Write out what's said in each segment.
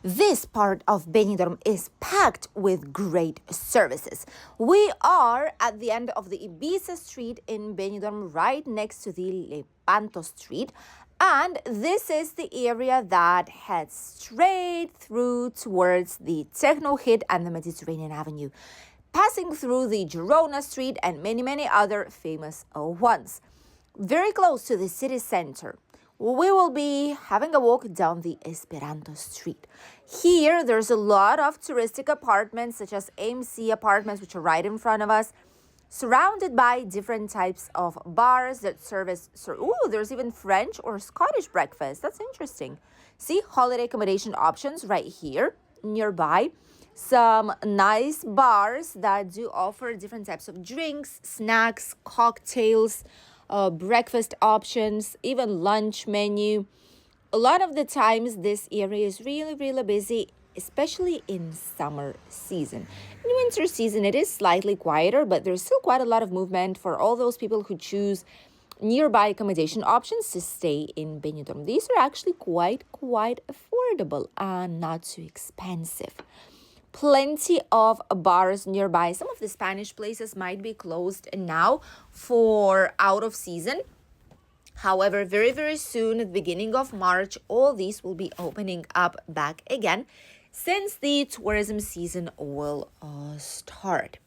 This part of Benidorm is packed with great services. We are at the end of the Ibiza street in Benidorm, right next to the Lepanto street. And this is the area that heads straight through towards the Techno Hit and the Mediterranean Avenue, passing through the Girona Street and many other famous ones. Very close to the city center, we will be having a walk down the Esperanto street. Here, there's a lot of touristic apartments, such as AMC apartments, which are right in front of us, surrounded by different types of bars that service. There's even French or Scottish breakfast. That's interesting. See, holiday accommodation options right here nearby. Some nice bars that do offer different types of drinks, snacks, cocktails, breakfast options, even lunch menu. A lot of the times this area is really busy, especially in summer season. In winter season, it is slightly quieter, but there's still quite a lot of movement for all those people who choose nearby accommodation options to stay in Benidorm. These are actually quite affordable and not too expensive. Plenty of bars nearby. Some of the Spanish places might be closed now for out of season. However, very soon, at the beginning of March, all these will be opening up back again since the tourism season will start.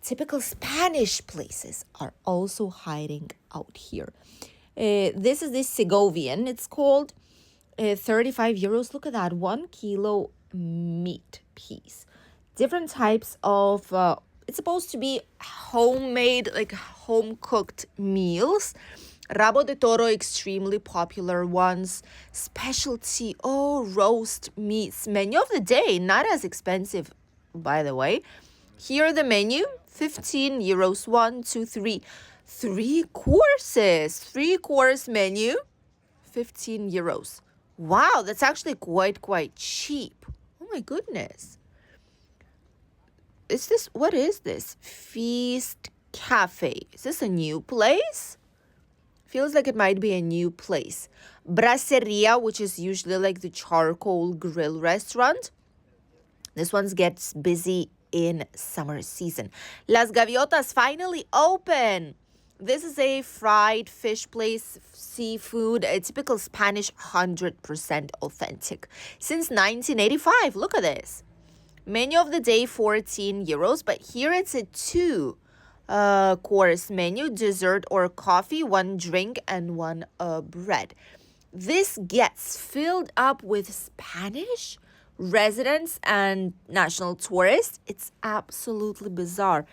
Typical Spanish places are also hiding out here. This is the Segovian. It's called 35 euros. Look at that, 1 kilo meat piece. Different types of it's supposed to be homemade, like home cooked meals. Rabo de toro, extremely popular ones. Specialty roast meats. Menu of the day, not as expensive, by the way. Here the menu, 15 euros, 1, 2, 3. 3 courses, 3-course menu, 15 euros. Wow, that's actually quite cheap. Oh my goodness. What is this? Feast Cafe. Is this a new place? Feels like it might be a new place. Brasseria, which is usually like the charcoal grill restaurant. This one gets busy in summer season. Las Gaviotas finally open. This is a fried fish place, seafood, a typical Spanish, 100% authentic. Since 1985, look at this. Menu of the day, 14 euros, but here it's a 2-course menu, dessert or coffee, 1 drink, and 1 bread. This gets filled up with Spanish residents and national tourists. It's absolutely bizarre.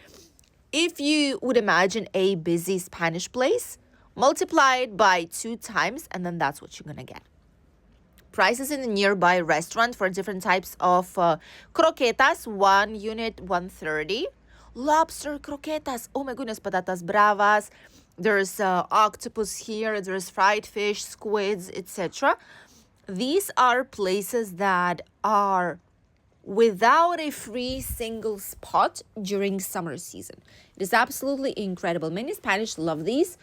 If you would imagine a busy Spanish place, multiply it by 2 times, and then that's what you're going to get. Prices in the nearby restaurant for different types of croquetas, 1 unit, 130. Lobster croquetas, oh my goodness, patatas bravas. There's octopus here, there's fried fish, squids, etc. These are places that are without a free single spot during summer season. It is absolutely incredible. Many Spanish love these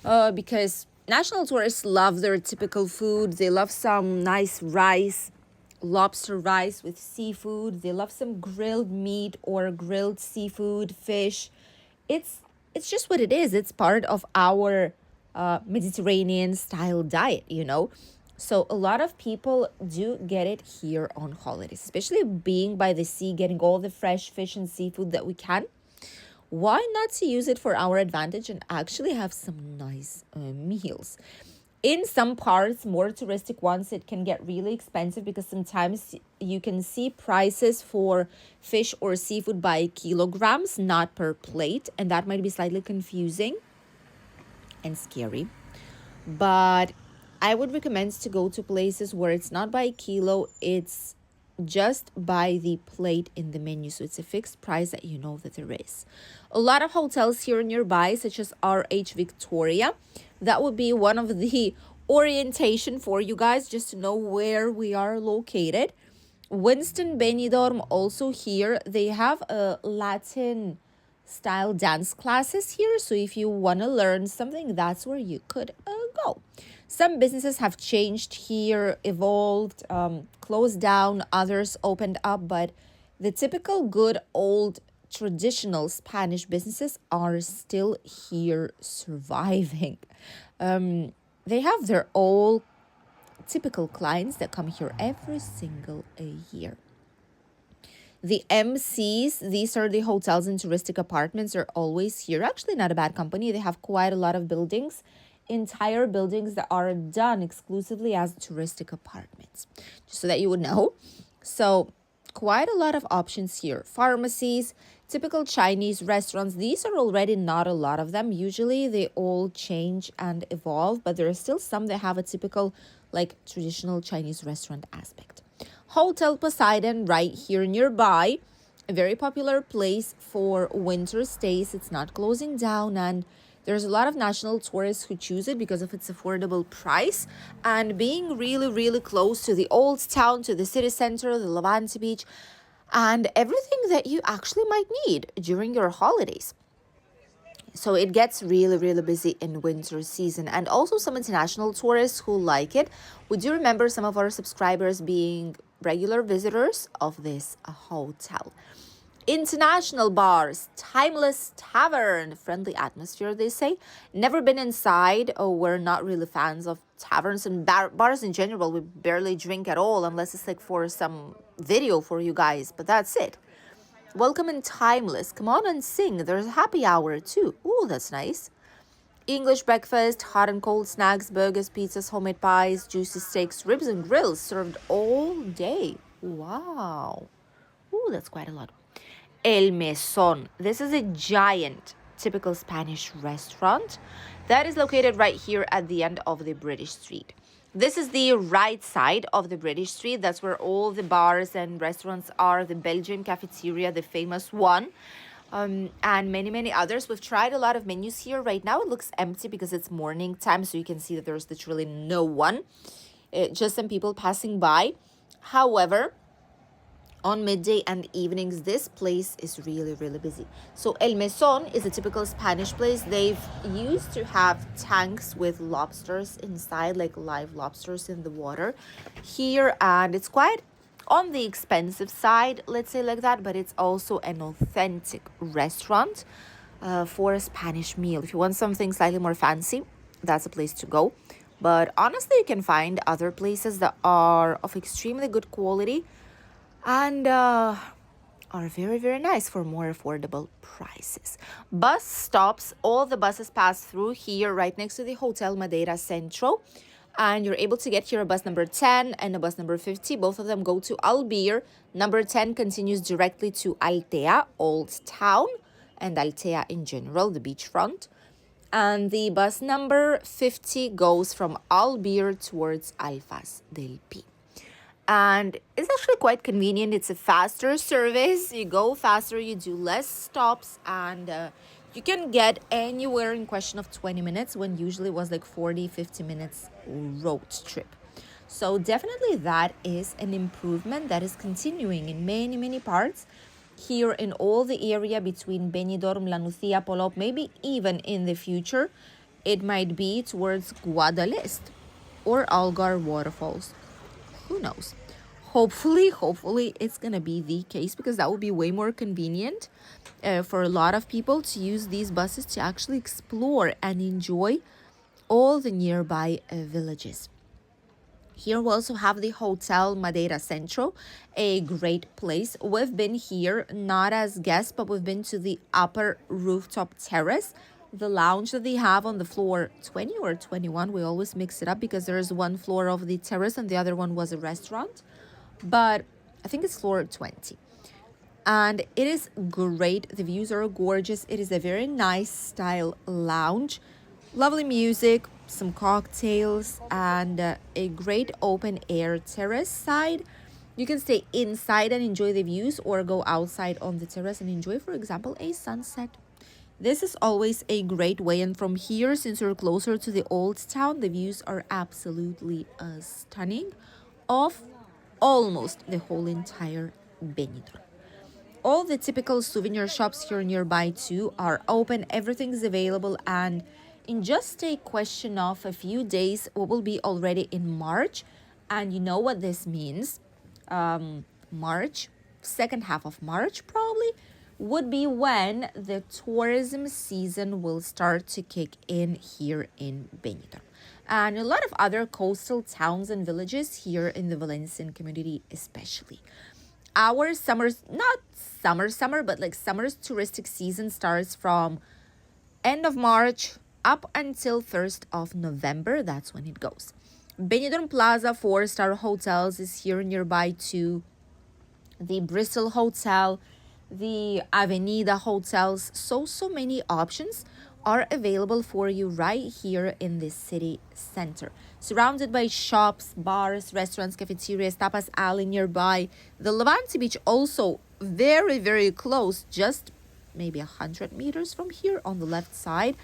because national tourists love their typical food. They love some nice rice, lobster rice with seafood. They love some grilled meat or grilled seafood, fish. It's just what it is. It's part of our Mediterranean style diet, So a lot of people do get it here on holidays, especially being by the sea, getting all the fresh fish and seafood that we can. Why not to use it for our advantage and actually have some nice meals? In some parts, more touristic ones, it can get really expensive because sometimes you can see prices for fish or seafood by kilograms, not per plate. And that might be slightly confusing and scary. But I would recommend to go to places where it's not by kilo, it's just by the plate in the menu. So it's a fixed price that you know that there is. A lot of hotels here nearby, such as RH Victoria. That would be one of the orientation for you guys, just to know where we are located. Winston Benidorm also here. They have a Latin style dance classes here. So if you want to learn something, that's where you could go. Some businesses have changed here, evolved, closed down, others opened up, but the typical good old traditional Spanish businesses are still here surviving. They have their all typical clients that come here every single year. The MCs, these are the hotels and touristic apartments, are always here. Actually, not a bad company. They have quite a lot of buildings, entire buildings that are done exclusively as touristic apartments, just so that you would know. So, quite a lot of options here. Pharmacies, typical Chinese restaurants. These are already not a lot of them. Usually, they all change and evolve, but there are still some that have a typical, like, traditional Chinese restaurant aspect. Hotel Poseidon right here nearby, a very popular place for winter stays. It's not closing down, and there's a lot of national tourists who choose it because of its affordable price and being really, really close to the old town, to the city center, the Levante beach, and everything that you actually might need during your holidays. So it gets really, really busy in winter season, and also some international tourists who like it. We do remember some of our subscribers being regular visitors of this hotel. International bars, timeless tavern, friendly atmosphere, they say. Never been inside. Oh, we're not really fans of taverns and bars in general. We barely drink at all unless it's like for some video for you guys, but that's it. Welcome and timeless. Come on and sing. There's a happy hour too. Ooh, that's nice. English breakfast, hot and cold snacks, burgers, pizzas, homemade pies, juicy steaks, ribs and grills served all day. Wow. Ooh, that's quite a lot. El Mesón. This is a giant, typical Spanish restaurant that is located right here at the end of the British Street. This is the right side of the British Street. That's where all the bars and restaurants are. The Belgian cafeteria, the famous one, and many, many others. We've tried a lot of menus here. Right now it looks empty because it's morning time, so you can see that there's literally no one, just some people passing by. However, on midday and evenings, this place is really, really busy. So El Mesón is a typical Spanish place. They've used to have tanks with lobsters inside, like live lobsters in the water here. And it's quite on the expensive side, let's say like that, but it's also an authentic restaurant for a Spanish meal. If you want something slightly more fancy, that's a place to go. But honestly, you can find other places that are of extremely good quality and are very, very nice for more affordable prices. Bus stops, all the buses pass through here right next to the Hotel Madeira Centro, and you're able to get here a bus number 10 and a bus number 50. Both of them go to Albir. Number 10 continues directly to Altea, Old Town, and Altea in general, the beachfront. And the bus number 50 goes from Albir towards Alfaz del Pi. And it's actually quite convenient. It's a faster service. You go faster, you do less stops, and you can get anywhere in question of 20 minutes when usually it was like 40-50 minutes road trip. So definitely that is an improvement that is continuing in many, many parts here in all the area between Benidorm, La Nucia, Polop, maybe even in the future it might be towards Guadalest or Algar waterfalls. Who knows? Hopefully it's gonna be the case, because that would be way more convenient for a lot of people to use these buses to actually explore and enjoy all the nearby villages. Here we also have the Hotel Madeira Centro, a great place. We've been here not as guests, but we've been to the upper rooftop terrace, the lounge that they have on the floor 20 or 21. We always mix it up because there is one floor of the terrace and the other one was a restaurant. But I think it's floor 20. And it is great. The views are gorgeous. It is a very nice style lounge. Lovely music, some cocktails, and a great open air terrace side. You can stay inside and enjoy the views, or go outside on the terrace and enjoy, for example, a sunset. This is always a great way, and from here, since you're closer to the old town, the views are absolutely stunning of almost the whole entire Benidorm. All the typical souvenir shops here nearby too are open. Everything is available, and In just a question of a few days, we will be already in March. And you know what this means? March, second half of March probably, would be when the tourism season will start to kick in here in Benidorm. And a lot of other coastal towns and villages here in the Valencian community especially. Our summers, not summer, but like summer's touristic season starts from end of March up until 1st of November. That's when it goes. Benidorm Plaza 4-star hotels is here nearby too. The Bristol Hotel, the Avenida hotels. So many options are available for you right here in the city center. Surrounded by shops, bars, restaurants, cafeterias, tapas alley nearby. The Levante Beach also very, very close, just maybe 100 meters from here on the left side.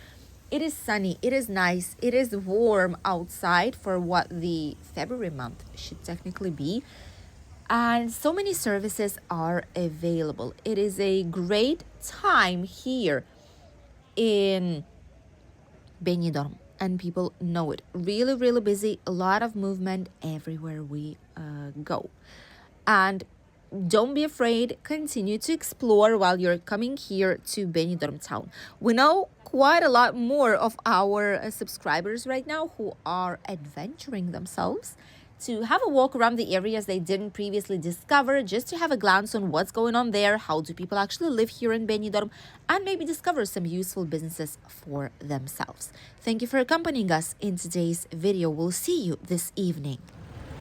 It is sunny, it is nice, it is warm outside for what the February month should technically be. And so many services are available. It is a great time here in Benidorm, and people know it. Really, really busy, a lot of movement everywhere we go. And don't be afraid, continue to explore while you're coming here to Benidorm town. We know quite a lot more of our subscribers right now who are adventuring themselves to have a walk around the areas they didn't previously discover, just to have a glance on what's going on there, how do people actually live here in Benidorm, and maybe discover some useful businesses for themselves. Thank you for accompanying us in today's video. We'll see you this evening.